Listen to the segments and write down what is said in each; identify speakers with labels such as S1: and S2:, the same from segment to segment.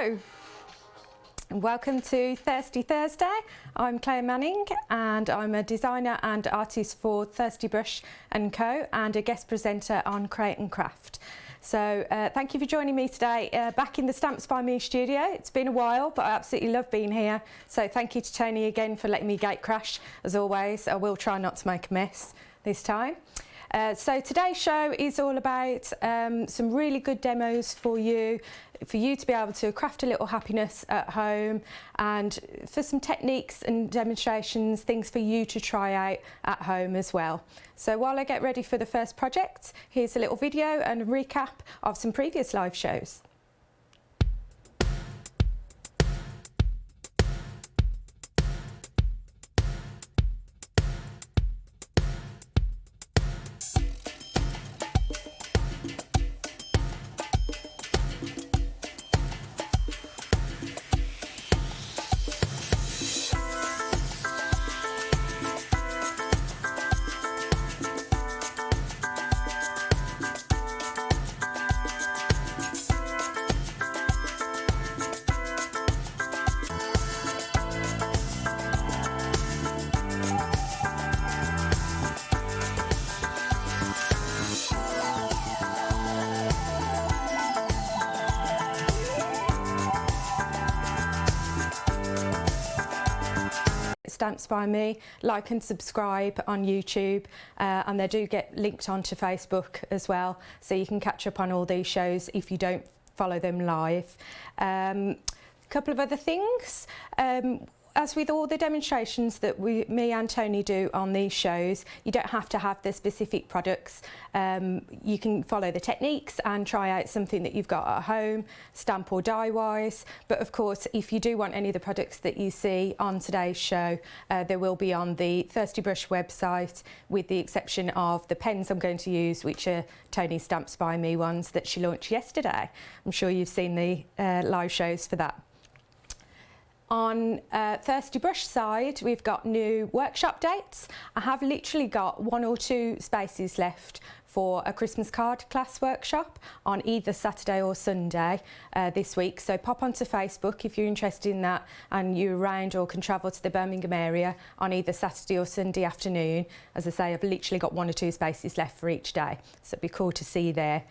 S1: Hello and welcome to Thirsty Thursday. I'm Claire Manning and I'm a designer and artist for Thirsty Brush & Co and a guest presenter on Create and Craft. So thank you for joining me today back in the Stamps by Me studio. It's been a while, but I absolutely love being here. So thank you to Tony again for letting me gate crash. As always, I will try not to make a mess this time. So today's show is all about some really good demos for you to be able to craft a little happiness at home, and for some techniques and demonstrations, things for you to try out at home as well. So while I get ready for the first project, here's a little video and a recap of some previous live shows. Stamps by Me, like and subscribe on YouTube, and they do get linked onto Facebook as well, so you can catch up on all these shows if you don't follow them live. A couple of other things. As with all the demonstrations that me and Tony do on these shows, you don't have to have the specific products. You can follow the techniques and try out something that you've got at home, stamp or die wise. But of course, if you do want any of the products that you see on today's show, they will be on the Thirsty Brush website, with the exception of the pens I'm going to use, which are Tony's Stamps by Me ones that she launched yesterday. I'm sure you've seen the live shows for that. On Thirsty Brush side, we've got new workshop dates. I have literally got 1 or 2 spaces left for a Christmas card class workshop on either Saturday or Sunday this week. So pop onto Facebook if you're interested in that and you're around or can travel to the Birmingham area on either Saturday or Sunday afternoon. As I say, I've literally got 1 or 2 spaces left for each day, so it'd be cool to see you there.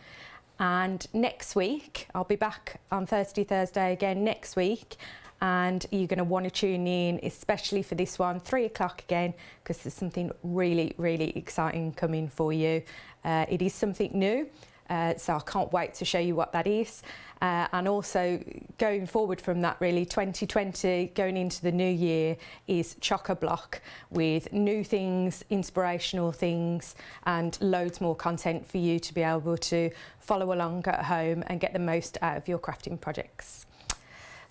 S1: And next week, I'll be back on Thirsty Thursday again next week, and you're going to want to tune in, especially for this one, 3 o'clock again, because there's something really, really exciting coming for you. It is something new, so I can't wait to show you what that is. And also going forward from that, really, 2020, going into the new year, is chock-a-block with new things, inspirational things, and loads more content for you to be able to follow along at home and get the most out of your crafting projects.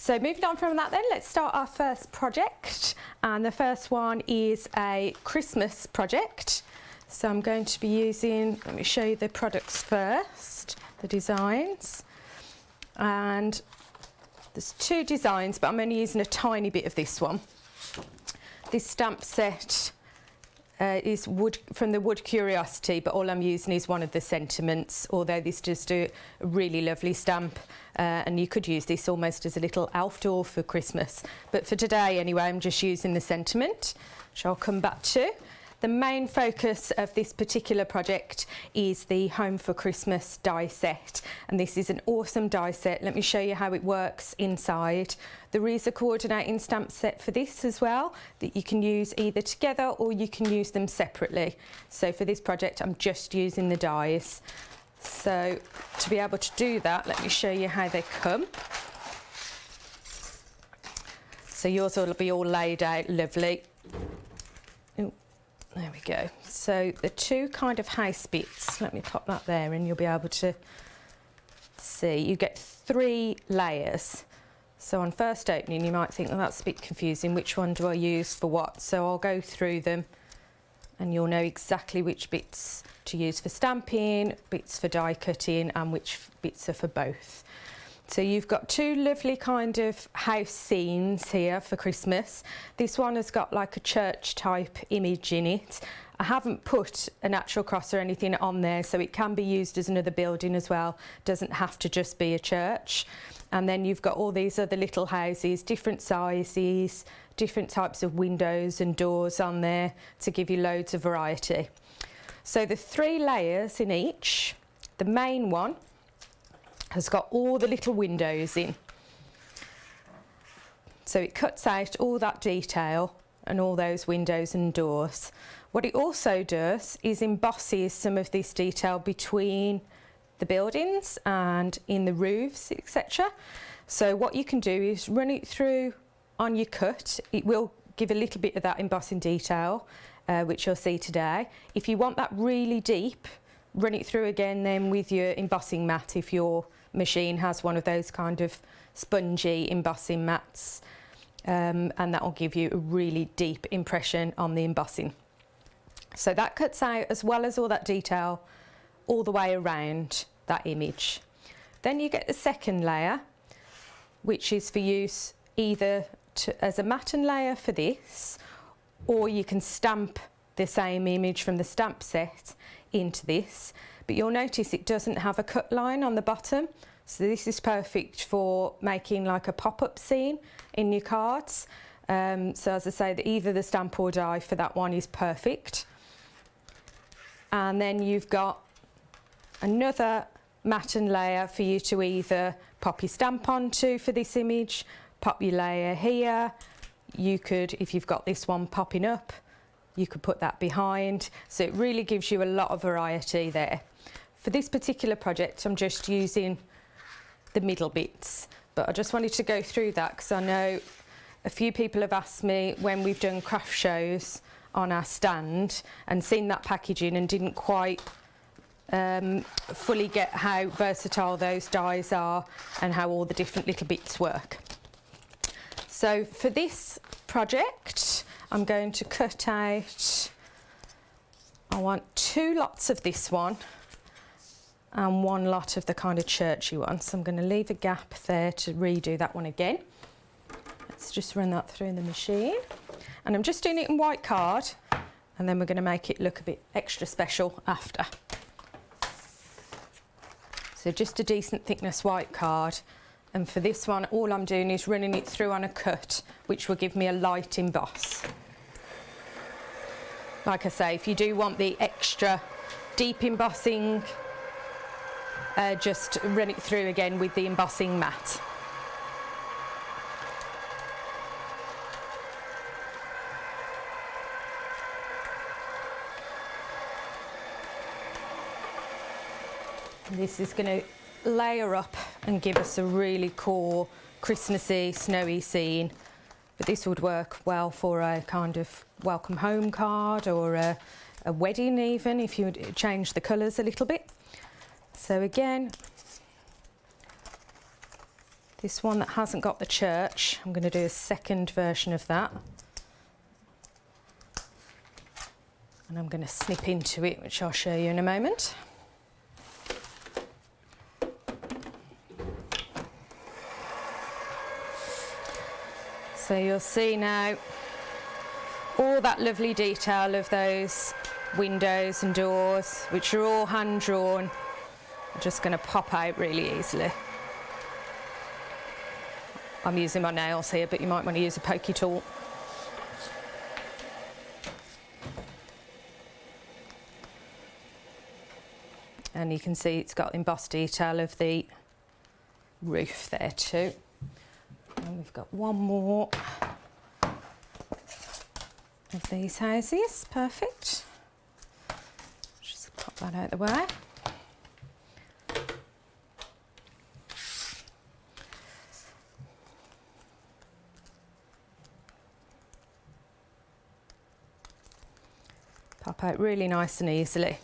S1: So moving on from that then, let's start our first project, and the first one is a Christmas project. So I'm going to be using, let me show you the products first, the designs, and there's 2 designs, but I'm only using a tiny bit of this one. This stamp set is from the Wood Curiosity, but all I'm using is one of the sentiments, although this does do a really lovely stamp, and you could use this almost as a little elf doll for Christmas. But for today anyway, I'm just using the sentiment, which I'll come back to. The main focus of this particular project is the Home for Christmas die set, and this is an awesome die set. Let me show you how it works inside. There is a coordinating stamp set for this as well, that you can use either together or you can use them separately. So for this project, I'm just using the dies. So to be able to do that, let me show you how they come. So yours will be all laid out lovely. Ooh. There we go. So the 2 kind of house bits, let me pop that there and you'll be able to see. You get 3 layers. So on first opening you might think, well, that's a bit confusing, which one do I use for what? So I'll go through them and you'll know exactly which bits to use for stamping, bits for die cutting, and which bits are for both. So you've got 2 lovely kind of house scenes here for Christmas. This one has got like a church type image in it. I haven't put a natural cross or anything on there, so it can be used as another building as well. Doesn't have to just be a church. And then you've got all these other little houses, different sizes, different types of windows and doors on there to give you loads of variety. So the 3 layers in each, the main one has got all the little windows in. So it cuts out all that detail and all those windows and doors. What it also does is embosses some of this detail between the buildings and in the roofs, etc. So what you can do is run it through on your cut. It will give a little bit of that embossing detail, which you'll see today. If you want that really deep, run it through again then with your embossing mat if your machine has one of those kind of spongy embossing mats, and that will give you a really deep impression on the embossing. So that cuts out, as well as all that detail, all the way around that image. Then you get the second layer, which is for use either as a matten layer for this, or you can stamp the same image from the stamp set into this. But you'll notice it doesn't have a cut line on the bottom, so this is perfect for making like a pop-up scene in your cards. So as I say, either the stamp or die for that one is perfect. And then you've got another matten layer for you to either pop your stamp onto for this image, pop your layer here. You could, if you've got this one popping up, you could put that behind. So it really gives you a lot of variety there. For this particular project, I'm just using the middle bits, but I just wanted to go through that because I know a few people have asked me when we've done craft shows on our stand and seen that packaging and didn't quite fully get how versatile those dies are and how all the different little bits work. So for this project, I'm going to cut out, I want 2 lots of this one and 1 lot of the kind of churchy one. So I'm going to leave a gap there to redo that one again. Let's just run that through the machine. And I'm just doing it in white card, and then we're going to make it look a bit extra special after. So just a decent thickness white card. And for this one, all I'm doing is running it through on a cut, which will give me a light emboss. Like I say, if you do want the extra deep embossing, just run it through again with the embossing mat. This is going to layer up and give us a really cool Christmassy, snowy scene. But this would work well for a kind of welcome home card or a wedding even, if you would change the colours a little bit. So again, this one that hasn't got the church, I'm going to do a second version of that. And I'm going to snip into it, which I'll show you in a moment. So you'll see now all that lovely detail of those windows and doors, which are all hand drawn, are just going to pop out really easily. I'm using my nails here, but you might want to use a pokey tool. And you can see it's got embossed detail of the roof there too. And we've got one more of these houses, perfect. Just pop that out of the way. Pop out really nice and easily.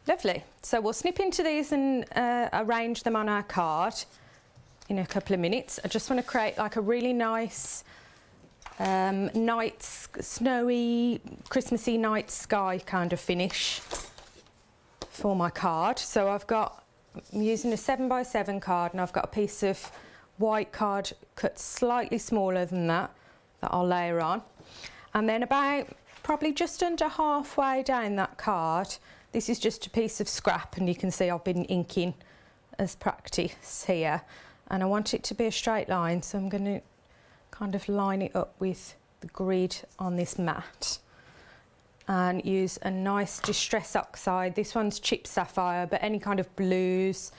S1: Lovely. So we'll snip into these and arrange them on our card in a couple of minutes. I just want to create like a really nice snowy, Christmassy night sky kind of finish for my card. So I'm using a 7x7 card, and I've got a piece of white card cut slightly smaller than that I'll layer on. And then about probably just under halfway down that card, this is just a piece of scrap, and you can see I've been inking as practice here, and I want it to be a straight line, so I'm going to kind of line it up with the grid on this mat and use a nice Distress Oxide. This one's Chip Sapphire, but any kind of blues,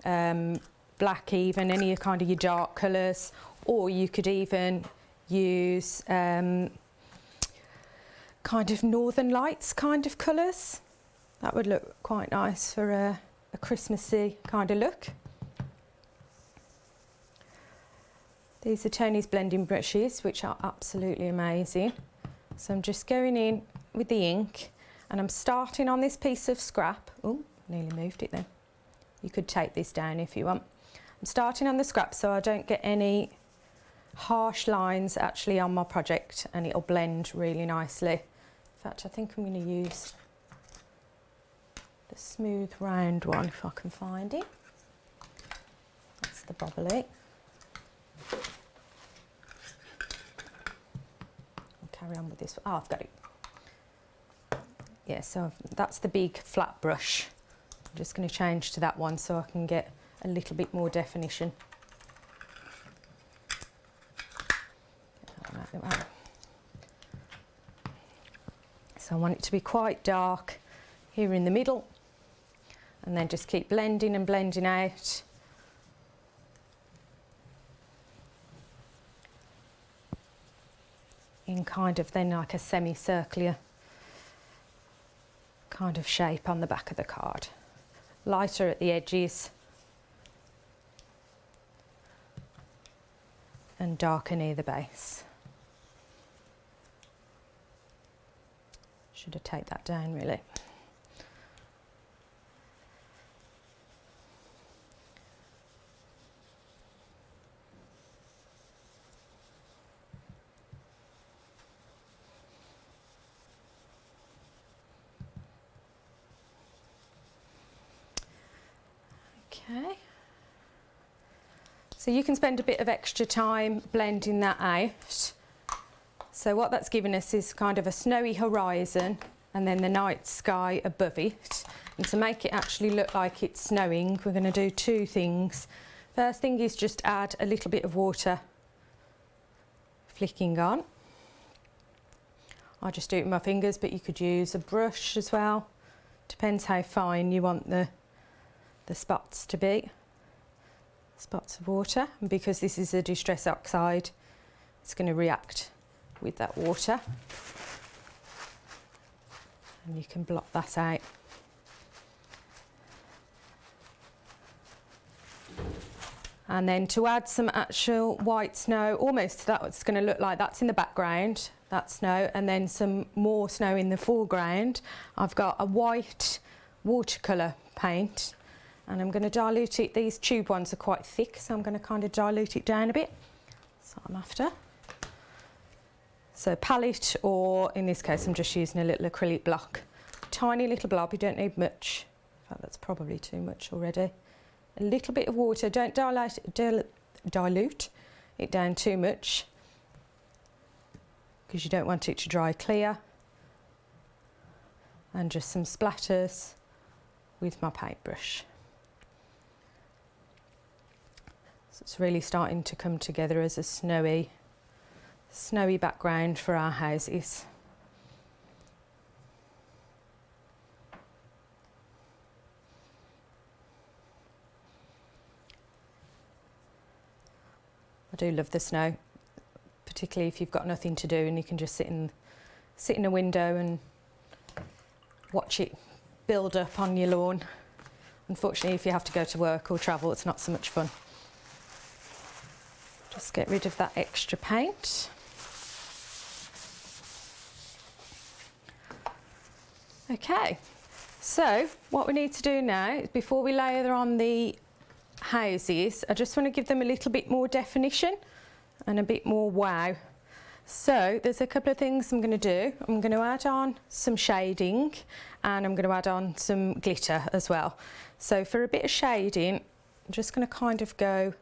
S1: black even, any kind of your dark colours, or you could even use kind of Northern Lights kind of colours. That would look quite nice for a Christmassy kind of look. These are Tony's blending brushes, which are absolutely amazing. So I'm just going in with the ink, and I'm starting on this piece of scrap. Oh, nearly moved it then. You could take this down if you want. I'm starting on the scrap so I don't get any harsh lines actually on my project, and it'll blend really nicely. In fact, I think I'm going to use the smooth round one if I can find it. That's the bobbly. I'll carry on with this. Oh, I've got it. Yeah, so that's the big flat brush. I'm just going to change to that one so I can get a little bit more definition. So I want it to be quite dark here in the middle, and then just keep blending and blending out. In kind of then like a semicircular kind of shape on the back of the card. Lighter at the edges and darker near the base. Should have taken that down really. Okay. So you can spend a bit of extra time blending that out. So what that's given us is kind of a snowy horizon and then the night sky above it. And to make it actually look like it's snowing, we're going to do two things. First thing is just add a little bit of water flicking on. I just do it with my fingers, but you could use a brush as well. Depends how fine you want the spots to be. Spots of water. And because this is a Distress Oxide, it's going to react with that water, and you can blot that out. And then to add some actual white snow, almost that's going to look like that's in the background, that snow, and then some more snow in the foreground. I've got a white watercolour paint, and I'm going to dilute it. These tube ones are quite thick, so I'm going to kind of dilute it down a bit. That's what I'm after. So palette, or in this case I'm just using a little acrylic block. Tiny little blob, you don't need much. In fact, that's probably too much already. A little bit of water, don't dilute it down too much, because you don't want it to dry clear. And just some splatters with my paintbrush. So it's really starting to come together as a snowy background for our houses. I do love the snow, particularly if you've got nothing to do and you can just sit in a window and watch it build up on your lawn. Unfortunately, if you have to go to work or travel, it's not so much fun. Just get rid of that extra paint. Okay, so what we need to do now is, before we layer on the houses, I just want to give them a little bit more definition and a bit more wow. So there's a couple of things I'm going to do. I'm going to add on some shading, and I'm going to add on some glitter as well. So for a bit of shading, I'm just going to kind of go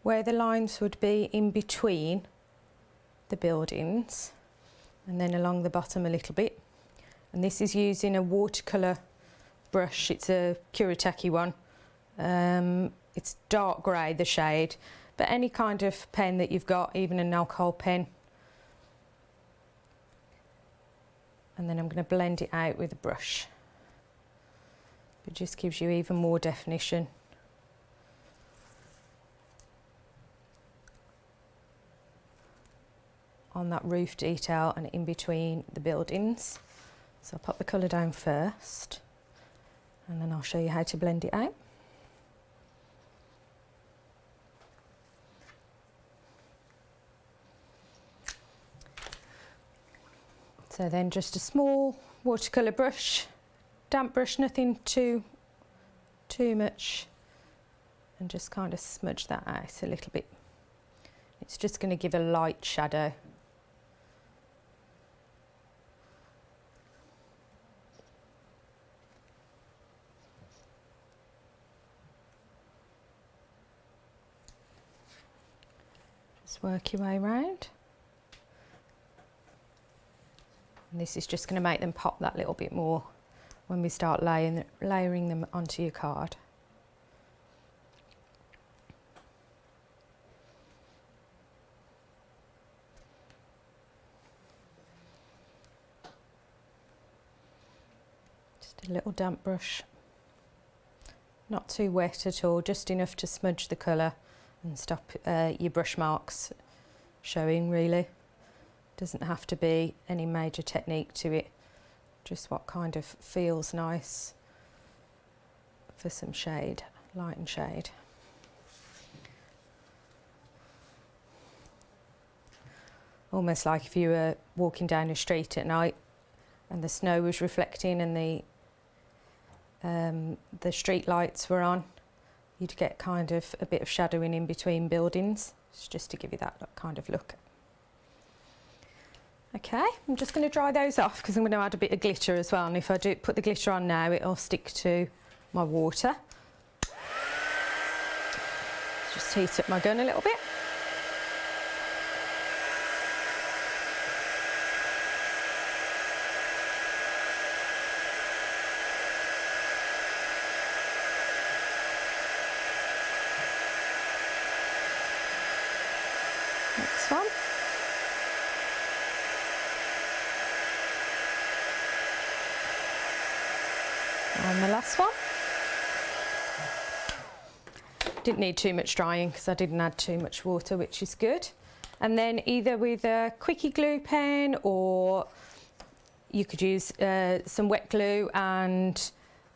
S1: where the lines would be in between the buildings, and then along the bottom a little bit. And this is using a watercolour brush. It's a Kuretake one, It's dark grey, the shade, but any kind of pen that you've got, even an alcohol pen. And then I'm going to blend it out with a brush. It just gives you even more definition. On that roof detail and in between the buildings. So I'll pop the colour down first and then I'll show you how to blend it out. So then just a small watercolour brush, damp brush, nothing too much, and just kind of smudge that out a little bit. It's just going to give a light shadow. Just work your way around. And this is just going to make them pop that little bit more when we start layering them onto your card. Just a little damp brush. Not too wet at all, just enough to smudge the colour and stop your brush marks showing, really. Doesn't have to be any major technique to it, just what kind of feels nice for some shade, light and shade. Almost like if you were walking down a street at night and the snow was reflecting and the street lights were on, you'd get kind of a bit of shadowing in between buildings. It's just to give you that kind of look. Okay, I'm just going to dry those off because I'm going to add a bit of glitter as well, and if I do put the glitter on now, it'll stick to my water. Just heat up my gun a little bit. Next one. And the last one. Didn't need too much drying because I didn't add too much water, which is good. And then either with a quickie glue pen, or you could use some wet glue and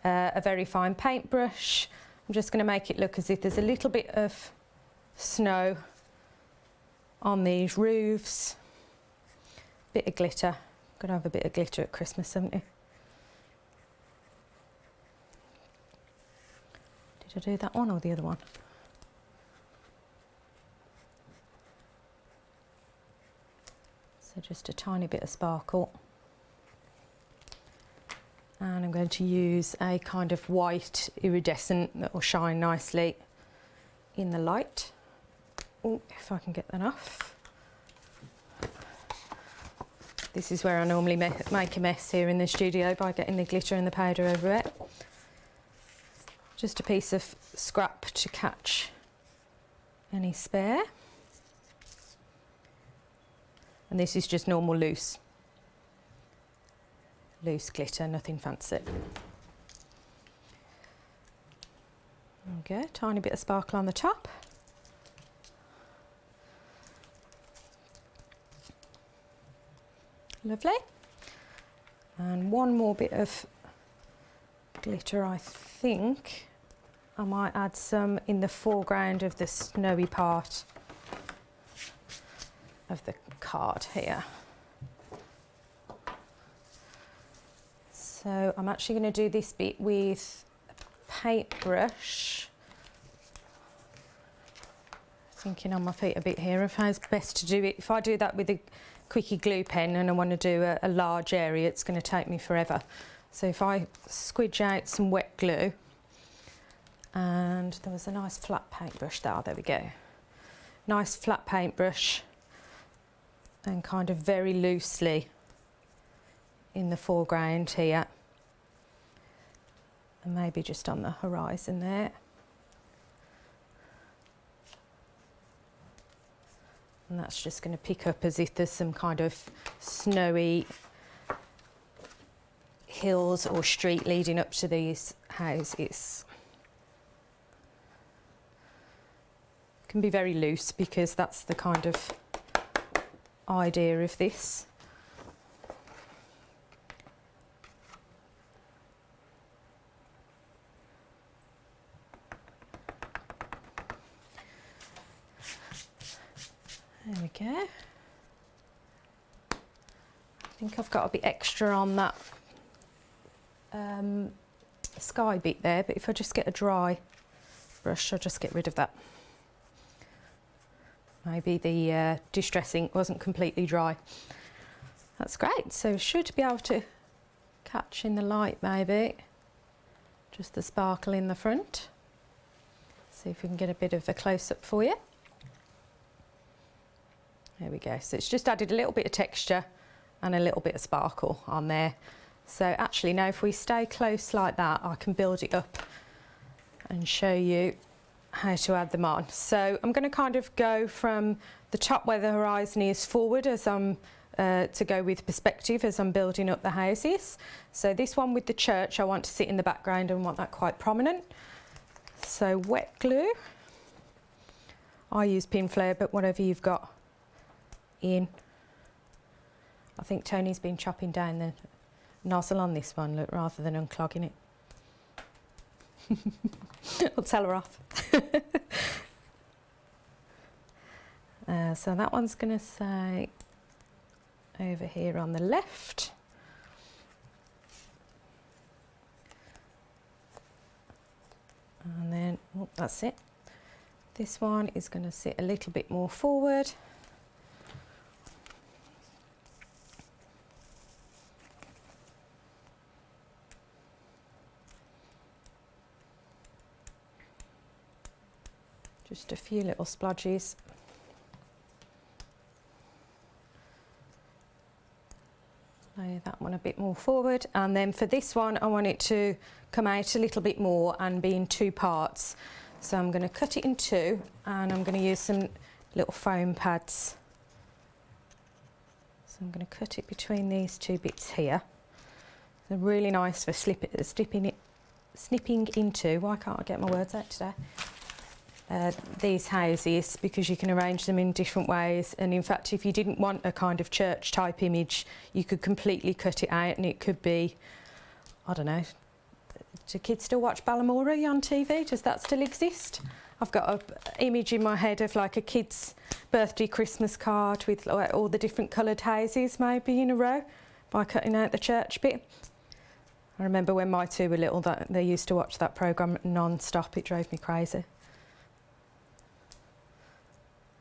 S1: a very fine paintbrush. I'm just going to make it look as if there's a little bit of snow on these roofs. Bit of glitter. Got to have a bit of glitter at Christmas, haven't you? Did I do that one or the other one? So just a tiny bit of sparkle. And I'm going to use a kind of white iridescent that will shine nicely in the light. Oh, if I can get that off. This is where I normally make a mess here in the studio by getting the glitter and the powder over it. Just a piece of scrap to catch any spare. And this is just normal loose glitter, nothing fancy. There we go, tiny bit of sparkle on the top. Lovely. And one more bit of glitter, I think. I might add some in the foreground of the snowy part of the card here. So I'm actually going to do this bit with a paintbrush. Thinking on my feet a bit here of how it's best to do it. If I do that with a quickie glue pen and I want to do a large area, it's going to take me forever. So if I squidge out some wet glue, and there was a nice flat paintbrush there we go. Nice flat paintbrush, and kind of very loosely in the foreground here, and maybe just on the horizon there. And that's just going to pick up as if there's some kind of snowy hills or street leading up to these houses. It can be very loose because that's the kind of idea of this. There we go. I think I've got a bit extra on that sky bit there, but if I just get a dry brush, I'll just get rid of that. Maybe the distress ink wasn't completely dry. That's great. So should be able to catch in the light maybe just the sparkle in the front. See if we can get a bit of a close-up for you. There we go. So it's just added a little bit of texture and a little bit of sparkle on there. So actually now if we stay close like that, I can build it up and show you how to add them on. So I'm going to kind of go from the top where the horizon is forward as I'm to go with perspective as I'm building up the houses. So this one with the church, I want to sit in the background and want that quite prominent. So wet glue. I use pin flare, but whatever you've got in. I think Tony's been chopping down the nozzle on this one, look, rather than unclogging it. I'll tell her off. So that one's going to say over here on the left. And then, oh, that's it. This one is going to sit a little bit more forward. Just a few little splodges. Lay that one a bit more forward, and then for this one I want it to come out a little bit more and be in two parts. So I'm going to cut it in two and I'm going to use some little foam pads. So I'm going to cut it between these two bits here. They're really nice for snipping into. Why can't I get my words out today? These houses, because you can arrange them in different ways, and in fact if you didn't want a kind of church type image you could completely cut it out and it could be, I don't know, do kids still watch Balamori on TV? Does that still exist? I've got an image in my head of like a kid's birthday Christmas card with like all the different coloured houses maybe in a row by cutting out the church bit. I remember when my two were little that they used to watch that programme non-stop. It drove me crazy.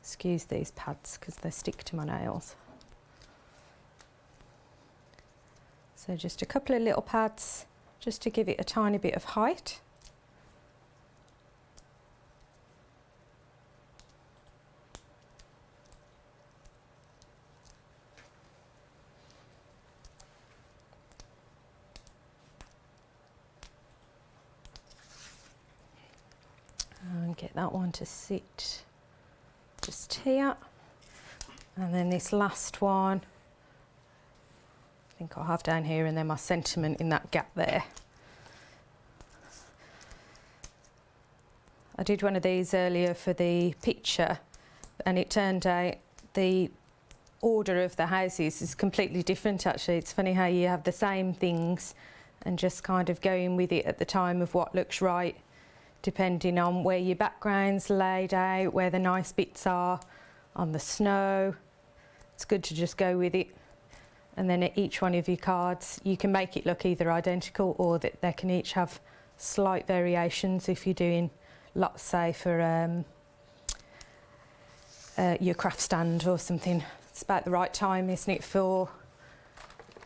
S1: Excuse these pads because they stick to my nails. So just a couple of little pads just to give it a tiny bit of height. And get that one to sit just here, and then this last one I think I'll have down here, and then my sentiment in that gap there. I did one of these earlier for the picture and it turned out the order of the houses is completely different actually. It's funny how you have the same things and just kind of going with it at the time of what looks right, depending on where your background's laid out, where the nice bits are on the snow. It's good to just go with it. And then at each one of your cards, you can make it look either identical or that they can each have slight variations if you're doing lots, say, for your craft stand or something. It's about the right time, isn't it, for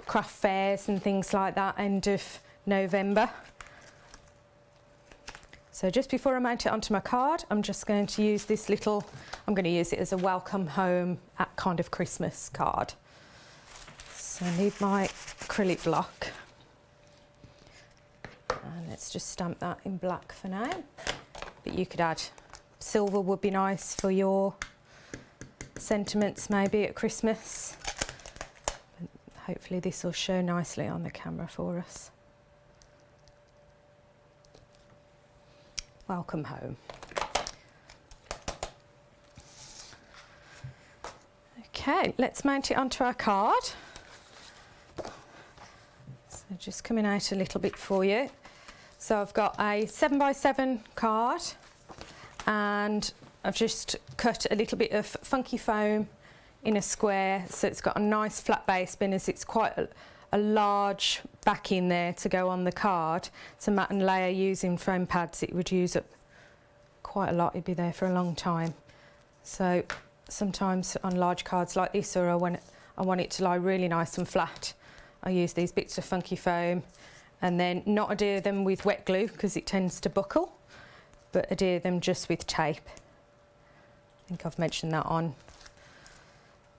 S1: craft fairs and things like that, end of November. So just before I mount it onto my card, I'm just going to use this little, I'm going to use it as a welcome home at kind of Christmas card. So I need my acrylic block. And let's just stamp that in black for now. But you could add silver, would be nice for your sentiments maybe at Christmas. Hopefully this will show nicely on the camera for us. Welcome home. Okay, let's mount it onto our card. So just coming out a little bit for you. So I've got a 7x7 card, and I've just cut a little bit of funky foam in a square, so it's got a nice flat base, but as it's quite a large backing there to go on the card. So mat and layer using foam pads, it would use up quite a lot, it'd be there for a long time. So sometimes on large cards like this, or I want it to lie really nice and flat, I use these bits of funky foam, and then not adhere them with wet glue because it tends to buckle, but adhere them just with tape. I think I've mentioned that on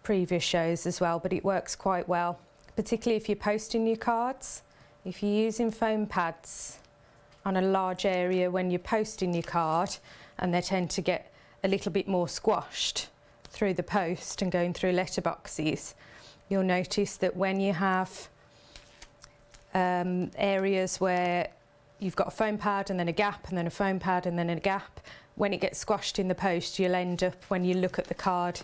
S1: previous shows as well, but it works quite well, particularly if you're posting your cards. If you're using foam pads on a large area when you're posting your card, and they tend to get a little bit more squashed through the post and going through letterboxes, you'll notice that when you have areas where you've got a foam pad and then a gap and then a foam pad and then a gap, when it gets squashed in the post, you'll end up, when you look at the card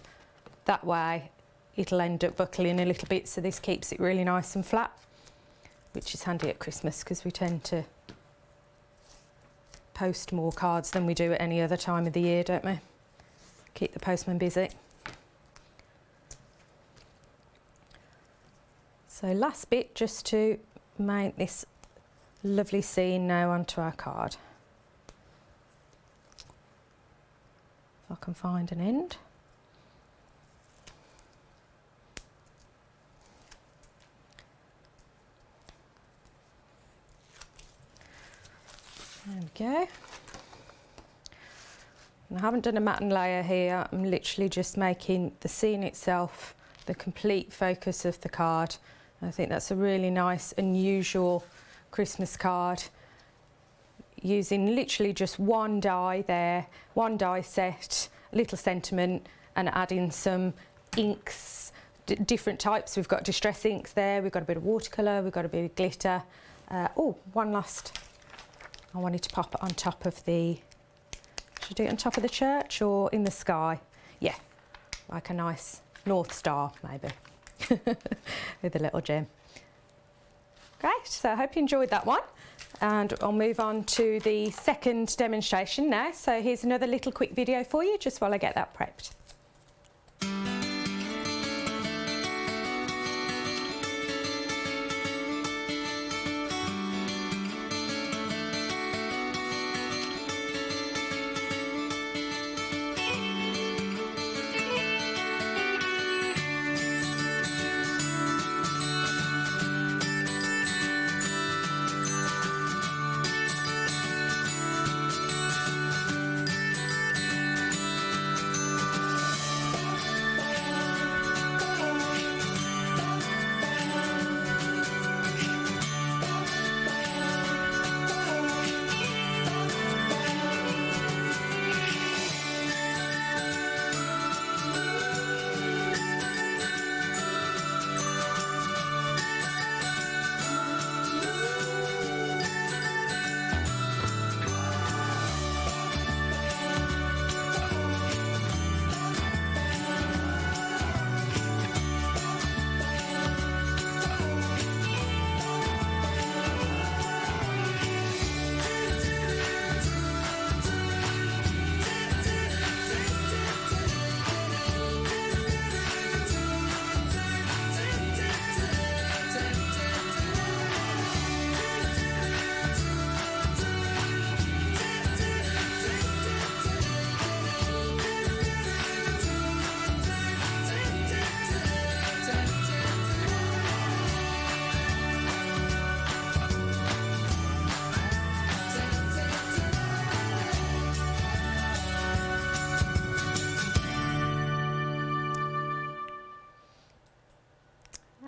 S1: that way, it'll end up buckling a little bit. So this keeps it really nice and flat, which is handy at Christmas because we tend to post more cards than we do at any other time of the year, don't we? Keep the postman busy. So last bit, just to mount this lovely scene now onto our card. If I can find an end. There we go. And I haven't done a mat and layer here, I'm literally just making the scene itself the complete focus of the card. I think that's a really nice, unusual Christmas card, using literally just one die there, one die set, a little sentiment, and adding some inks, different types. We've got distress inks there, we've got a bit of watercolour, we've got a bit of glitter. Oh, one last, I wanted to pop it on top of the, should I do it on top of the church or in the sky? Yeah, like a nice North Star maybe. With a little gem. Great, so I hope you enjoyed that one, and I'll move on to the second demonstration now. So here's another little quick video for you just while I get that prepped.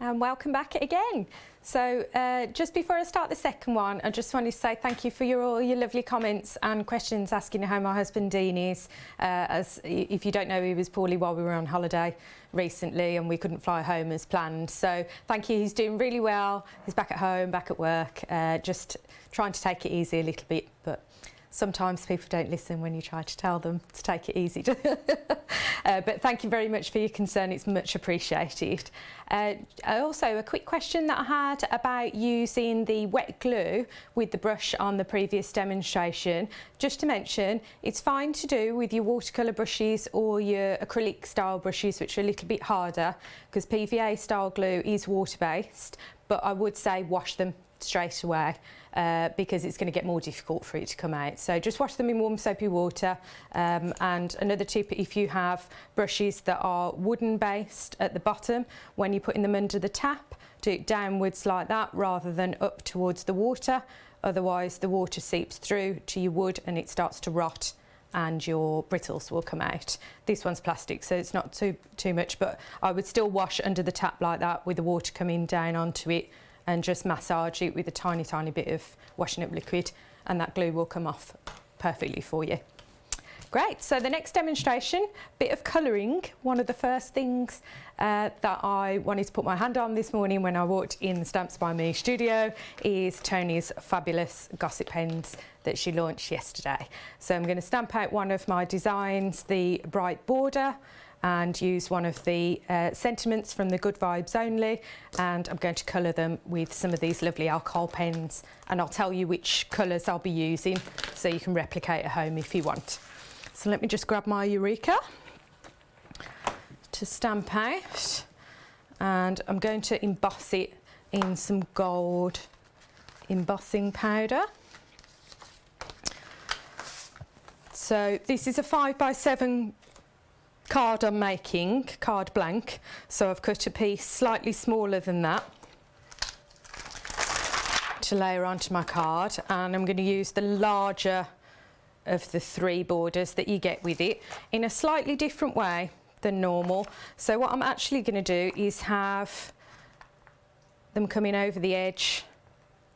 S1: And welcome back again. So just before I start the second one, I just wanted to say thank you for all your lovely comments and questions asking how my husband Dean is. As if you don't know, he was poorly while we were on holiday recently and we couldn't fly home as planned. So thank you, he's doing really well. He's back at home, back at work, just trying to take it easy a little bit. But sometimes people don't listen when you try to tell them to take it easy. But thank you very much for your concern, it's much appreciated. Also, a quick question that I had about using the wet glue with the brush on the previous demonstration. Just to mention, it's fine to do with your watercolour brushes or your acrylic style brushes, which are a little bit harder, because PVA style glue is water based, but I would say wash them straight away because it's going to get more difficult for it to come out. So just wash them in warm soapy water. And another tip, if you have brushes that are wooden based at the bottom, when you're putting them under the tap, do it downwards like that rather than up towards the water. Otherwise the water seeps through to your wood and it starts to rot and your brittles will come out. This one's plastic, so it's not too much, but I would still wash under the tap like that with the water coming down onto it, and just massage it with a tiny bit of washing up liquid, and that glue will come off perfectly for you. Great, so the next demonstration, bit of colouring. One of the first things that I wanted to put my hand on this morning when I walked in the Stamps by Me studio is Tony's fabulous Gossip pens that she launched yesterday. So I'm going to stamp out one of my designs, the bright border, and use one of the sentiments from the Good Vibes Only, and I'm going to colour them with some of these lovely alcohol pens, and I'll tell you which colours I'll be using so you can replicate at home if you want. So let me just grab my Eureka to stamp out, and I'm going to emboss it in some gold embossing powder. So this is a 5x7 card I'm making, card blank, so I've cut a piece slightly smaller than that to layer onto my card, and I'm going to use the larger of the 3 borders that you get with it in a slightly different way than normal. So what I'm actually going to do is have them coming over the edge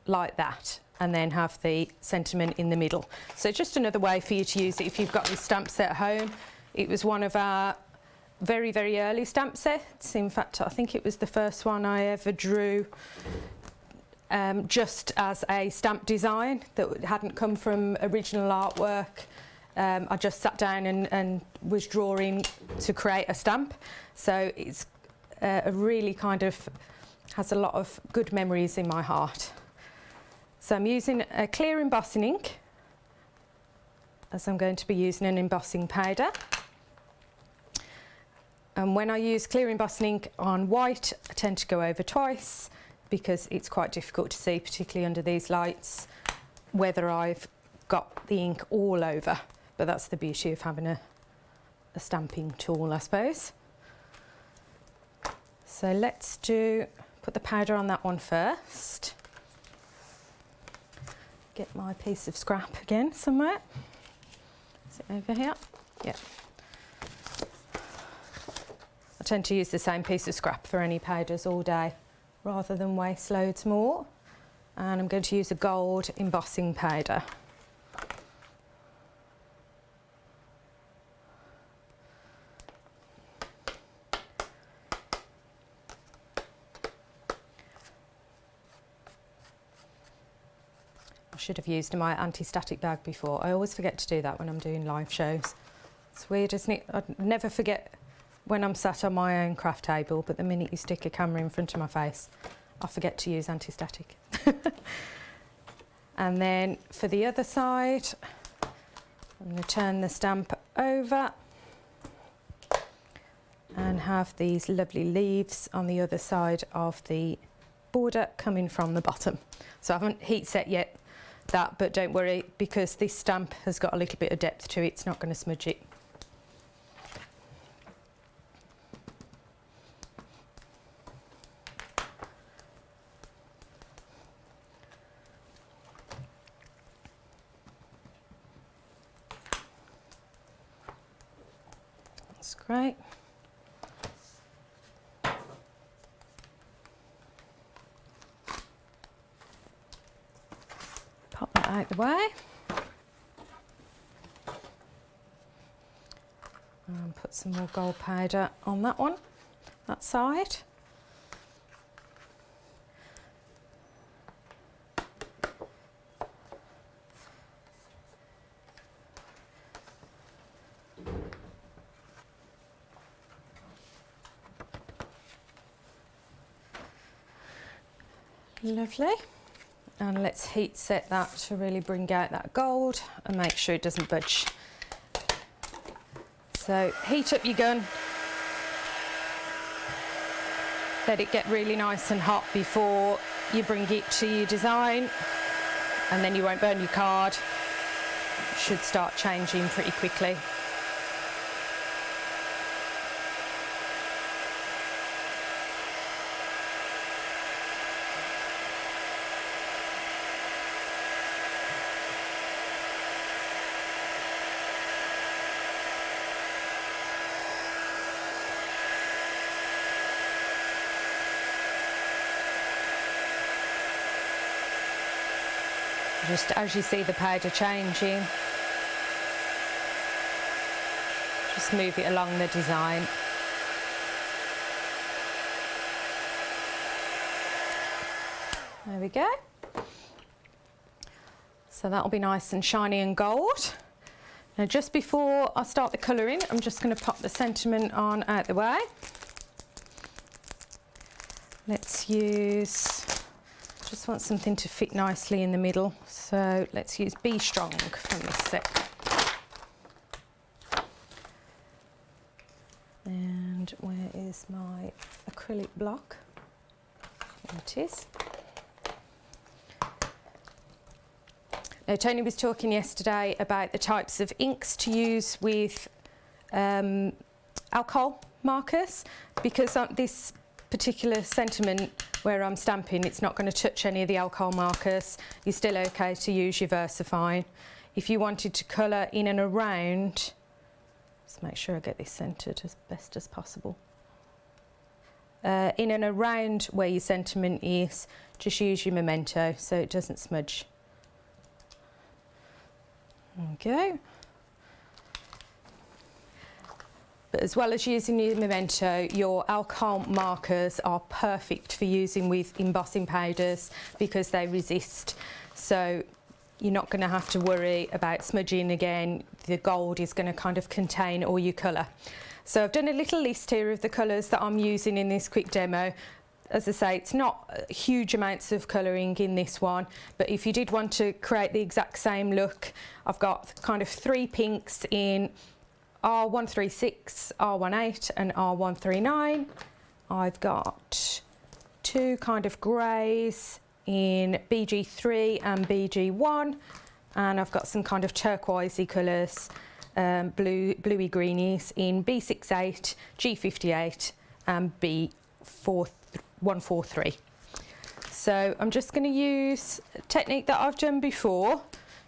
S1: like that, and then have the sentiment in the middle. So just another way for you to use it if you've got this stamp set at home. It was one of our very early stamp sets. In fact, I think it was the first one I ever drew just as a stamp design that hadn't come from original artwork. I just sat down and was drawing to create a stamp. So it's a really kind of has a lot of good memories in my heart. So I'm using a clear embossing ink, as I'm going to be using an embossing powder. And when I use clear embossing ink on white, I tend to go over twice because it's quite difficult to see, particularly under these lights, whether I've got the ink all over. But that's the beauty of having a stamping tool, I suppose. So let's put the powder on that one first. Get my piece of scrap again somewhere. Is it over here? Yeah. I tend to use the same piece of scrap for any powders all day rather than waste loads more. And I'm going to use a gold embossing powder. I should have used my anti-static bag before. I always forget to do that when I'm doing live shows. It's weird, isn't it? I never forget when I'm sat on my own craft table, but the minute you stick a camera in front of my face, I forget to use anti-static. And then for the other side, I'm going to turn the stamp over and have these lovely leaves on the other side of the border coming from the bottom. So I haven't heat set yet that, but don't worry, because this stamp has got a little bit of depth to it, it's not going to smudge it. That's great. that out the way. And put some more gold powder on that one, that side. Lovely. And let's heat set that to really bring out that gold and make sure it doesn't budge. So heat up your gun, let it get really nice and hot before you bring it to your design, and then you won't burn your card. It should start changing pretty quickly. Just as you see the powder changing, just move it along the design. There we go. So that'll be nice and shiny and gold. Now just before I start the colouring, I'm just going to pop the sentiment on out the way. Let's use, just want something to fit nicely in the middle, so let's use Be Strong from this set. And where is my acrylic block? There it is. Now, Tony was talking yesterday about the types of inks to use with alcohol markers, because this particular sentiment where I'm stamping, it's not going to touch any of the alcohol markers. You're still okay to use your VersaFine. If you wanted to colour in and around, just make sure I get this centred as best as possible. In and around where your sentiment is, just use your memento so it doesn't smudge. Okay. But as well as using your memento, your alcohol markers are perfect for using with embossing powders because they resist. So you're not going to have to worry about smudging again. The gold is going to kind of contain all your colour. So I've done a little list here of the colours that I'm using in this quick demo. As I say, it's not huge amounts of colouring in this one, but if you did want to create the exact same look, I've got kind of 3 pinks in R136, R18 and R139. I've got 2 kind of greys in BG3 and BG1, and I've got some kind of turquoisey colours, bluey greenies in B68, G58 and B143. So I'm just going to use a technique that I've done before.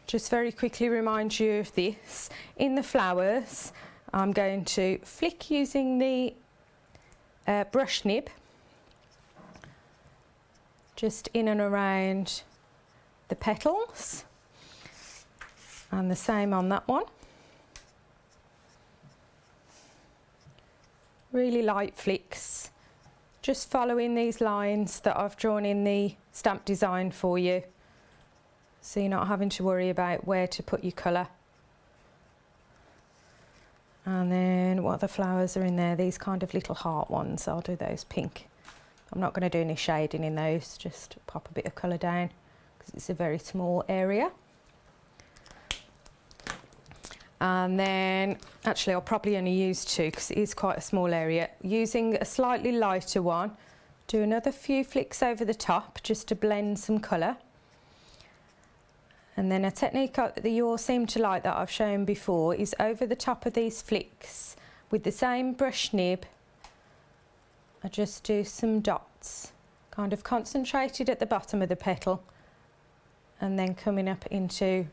S1: Just very quickly remind you of this. In the flowers, I'm going to flick using the brush nib, just in and around the petals, and the same on that one. Really light flicks, just following these lines that I've drawn in the stamp design for you, so you're not having to worry about where to put your colour. And then what other flowers are in there? These kind of little heart ones, I'll do those pink. I'm not going to do any shading in those, just pop a bit of colour down because it's a very small area. And then, actually I'll probably only use 2 because it is quite a small area. Using a slightly lighter one, do another few flicks over the top just to blend some colour. And then a technique that you all seem to like that I've shown before is over the top of these flicks with the same brush nib, I just do some dots, kind of concentrated at the bottom of the petal and then coming up into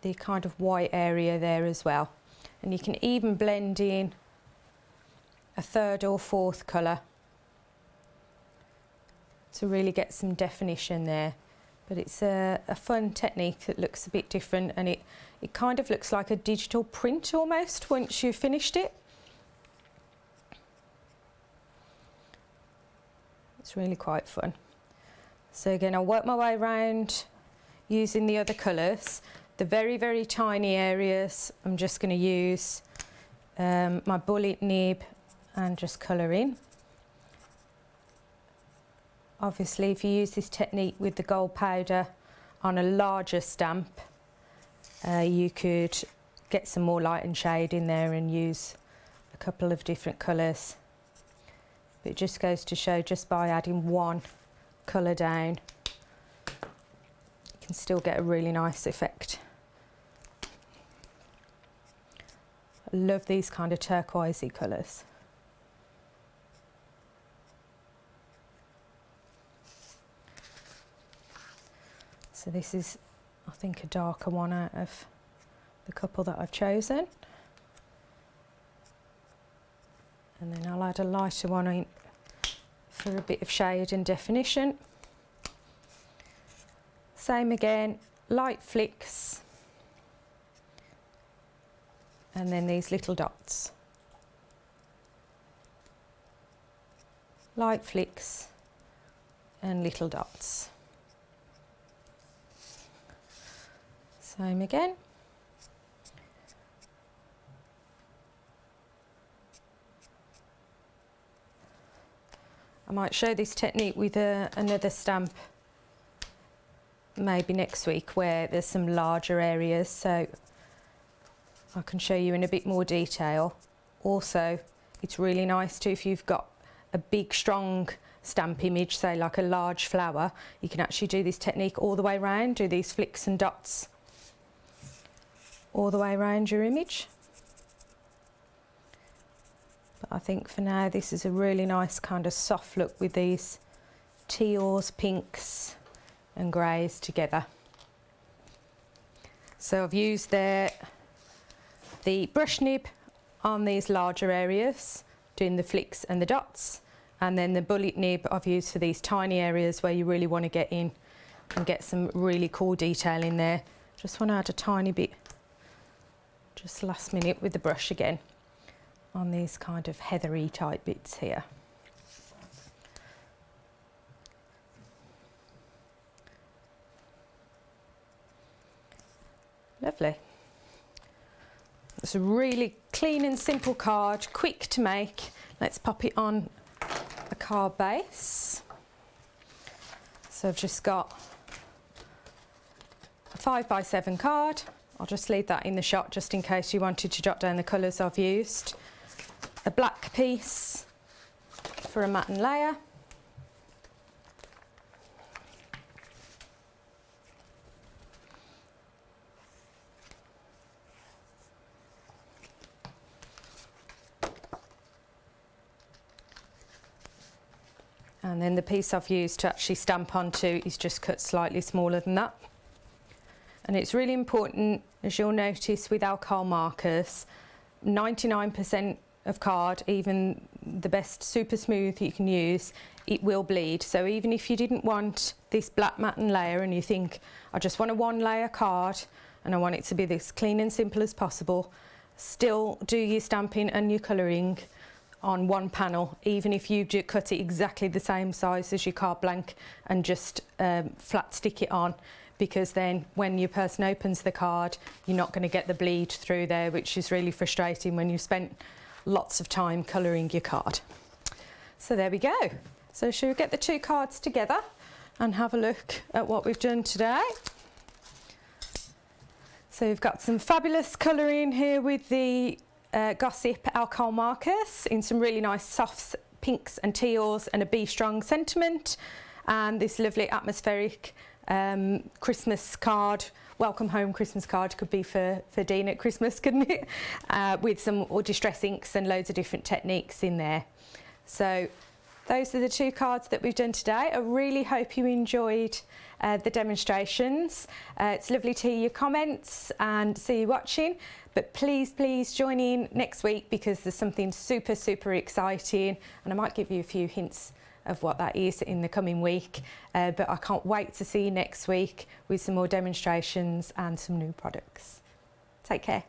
S1: the kind of white area there as well. And you can even blend in a 3rd or 4th colour to really get some definition there. but it's a fun technique that looks a bit different, and it kind of looks like a digital print almost once you've finished it. It's really quite fun. So again, I'll work my way around using the other colours. The very, very tiny areas, I'm just going to use my bullet nib and just colour in. Obviously, if you use this technique with the gold powder on a larger stamp, you could get some more light and shade in there and use a couple of different colours. But it just goes to show, just by adding one colour down, you can still get a really nice effect. I love these kind of turquoisey colours. So this is, I think, a darker one out of the couple that I've chosen. And then I'll add a lighter one in for a bit of shade and definition. Same again, light flicks. And then these little dots. Light flicks and little dots. Same again. I might show this technique with another stamp maybe next week where there's some larger areas, so I can show you in a bit more detail. Also, it's really nice too if you've got a big strong stamp image, say like a large flower, you can actually do this technique all the way around, do these flicks and dots all the way around your image. But I think for now this is a really nice kind of soft look with these teals, pinks and greys together. So I've used the brush nib on these larger areas, doing the flicks and the dots, and then the bullet nib I've used for these tiny areas where you really want to get in and get some really cool detail in there. Just want to add a tiny bit, just last minute with the brush again, on these kind of heathery type bits here. Lovely. It's a really clean and simple card, quick to make. Let's pop it on a card base. So I've just got a 5x7 card. I'll just leave that in the shot just in case you wanted to jot down the colours I've used. A black piece for a matte and layer. And then the piece I've used to actually stamp onto is just cut slightly smaller than that. And it's really important, as you'll notice with alcohol markers, 99% of card, even the best super smooth you can use, it will bleed. So even if you didn't want this black matte and layer and you think, I just want a one layer card and I want it to be this clean and simple as possible, still do your stamping and your colouring on one panel, even if you do cut it exactly the same size as your card blank and just flat stick it on, because then when your person opens the card, you're not going to get the bleed through there, which is really frustrating when you've spent lots of time colouring your card. So there we go. So shall we get the two cards together and have a look at what we've done today? So we've got some fabulous colouring here with the Gossip alcohol markers in some really nice softs, pinks and teals, and a Be Strong sentiment, and this lovely atmospheric Christmas card, welcome home Christmas card, could be for Dean at Christmas, couldn't it? With some distress inks and loads of different techniques in there. So those are the two cards that we've done today. I really hope you enjoyed the demonstrations. It's lovely to hear your comments and see you watching, but please join in next week because there's something super exciting, and I might give you a few hints of what that is in the coming week. But I can't wait to see you next week with some more demonstrations and some new products. Take care.